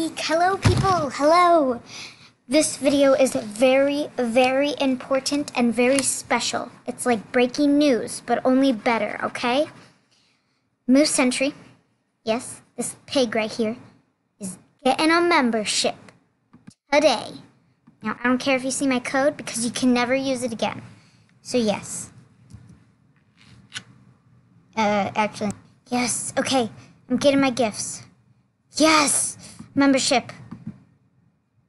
speak. Hello, people. Hello. This video is very, very important and very special. It's like breaking news, but only better, okay? Moose Sentry, yes, this pig right here, is getting a membership today. Now, I don't care if you see my code because you can never use it again. So, yes. Actually, yes, okay. I'm getting my gifts. Yes! Membership.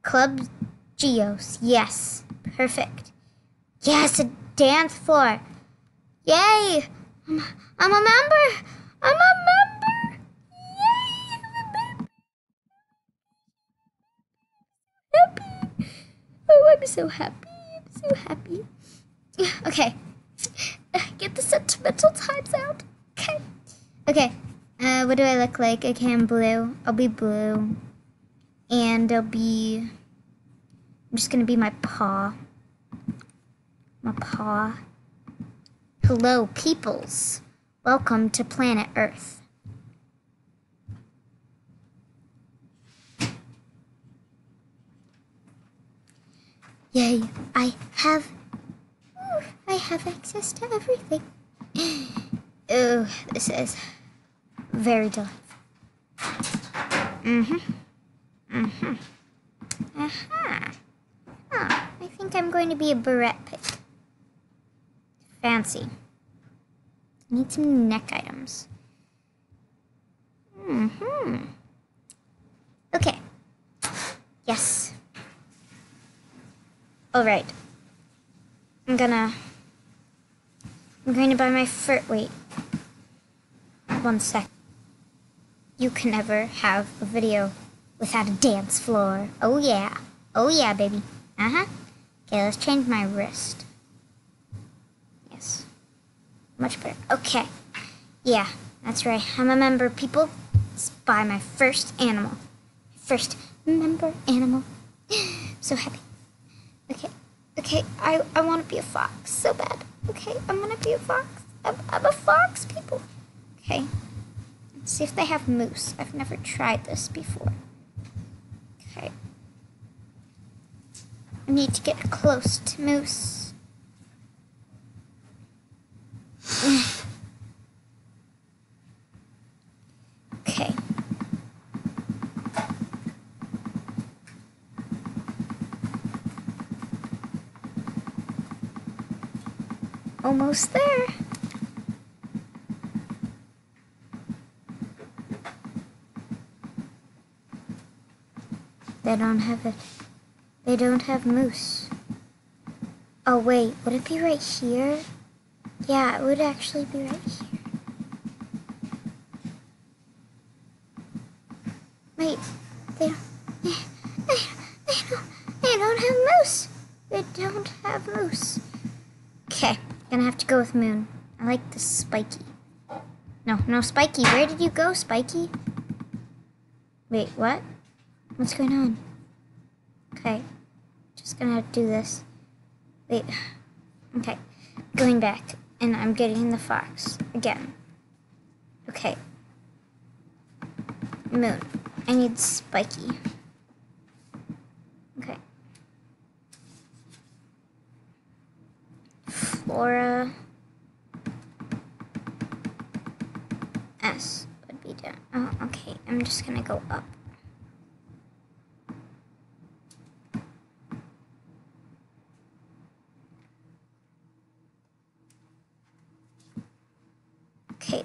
Club GEOZ. Yes. Perfect. Yes, a dance floor. Yay! I'm a member! I'm a member! Yay! I'm a member! Happy! Oh, I'm so happy. I'm so happy. Okay. Get the sentimental times out. Okay. Okay. What do I look like? Okay, I'm blue. I'll be blue. And I'm just gonna be my paw. My paw. Hello, peoples. Welcome to planet Earth. Yay, I have access to everything. Oh, this is very delightful. Aha. Oh, I think I'm going to be a barrette pig. Fancy. Need some neck items. Okay. Yes. Alright. I'm going to buy my wait. 1 sec. You can never have a video without a dance floor. Oh yeah. Oh yeah, baby. Okay, let's change my wrist. Yes. Much better. Okay. Yeah, that's right. I'm a member, people. Let's buy my first animal. First member animal. So happy. Okay. Okay, I want to be a fox so bad. Okay, I'm gonna be a fox. I'm a fox, people. Okay. Let's see if they have moose. I've never tried this before. Okay. I need to get close to moose. Okay. Almost there. They don't have it. They don't have moose. Oh wait, would it be right here? Yeah, it would actually be right here. Wait, they don't have moose. They don't have moose. Okay, gonna have to go with Moon. I like this Spiky. No, Spiky. Where did you go, Spiky? Wait, what? What's going on? Okay, just gonna have to do this. Wait, okay, going back, and I'm getting the fox again. Okay, Moon, I need Spiky. Okay. Flora. S would be down. Oh, okay, I'm just gonna go up. Okay,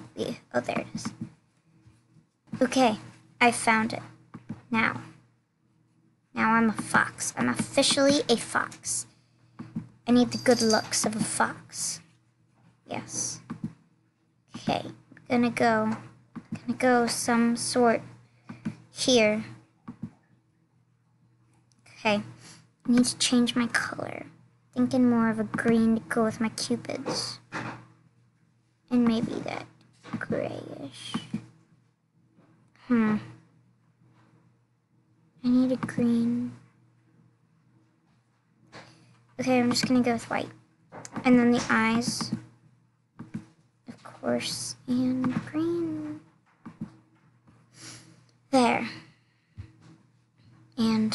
oh, there it is. Okay, I found it. Now I'm a fox. I'm officially a fox. I need the good looks of a fox. Yes. Okay, I'm gonna go some sort here. Okay, I need to change my color. Thinking more of a green to go with my cupids. And maybe that grayish. I need a green. Okay, I'm just gonna go with white. And then the eyes, of course, and green. There. And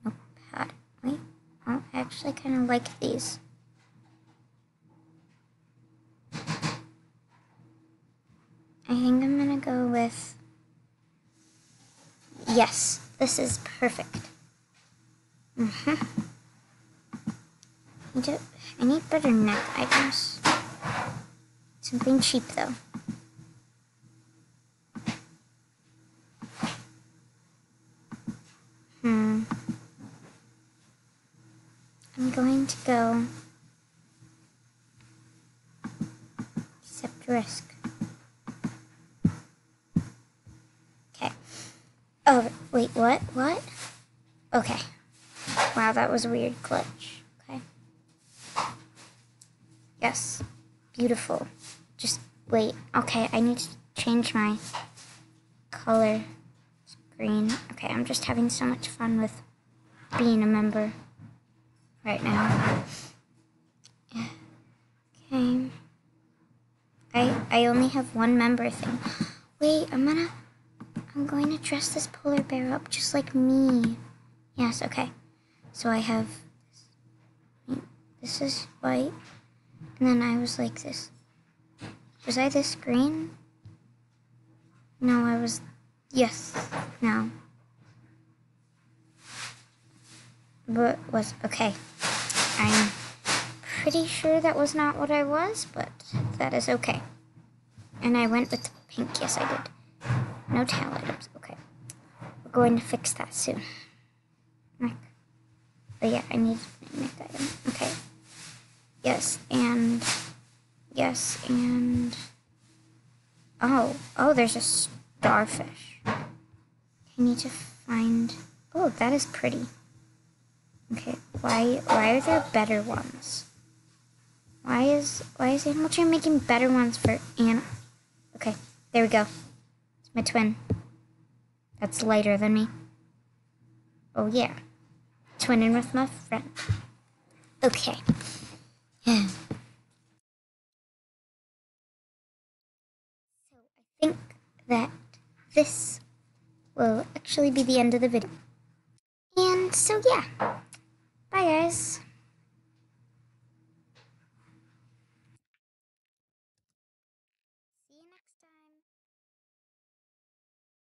notepad. Wait, oh, I actually kind of like these. I think I'm gonna go with, yes, this is perfect. I need better neck items. Something cheap though. I'm going to go accept risk. Okay. Oh, wait, what? What? Okay. Wow, that was a weird glitch. Okay. Yes. Beautiful. Just wait. Okay, I need to change my color screen. Okay, I'm just having so much fun with being a member right now. Okay. I only have one member thing. Wait, I'm going to dress this polar bear up just like me. Yes, okay. So I have this is white, and then I was like this. Was I this green? No, I was, yes, no. But was, okay. I'm pretty sure that was not what I was, but that is okay. And I went with pink, yes I did. No tail items, okay. We're going to fix that soon. Neck. Oh yeah, I need a neck item, okay. Yes, and, oh, there's a starfish. I need to find, oh, that is pretty. Okay, why are there better ones? Why is Animal Jam making better ones for Anna? Okay, there we go. It's my twin. That's lighter than me. Oh yeah, twinning with my friend. Okay. So I think that this will actually be the end of the video. And so yeah, bye guys.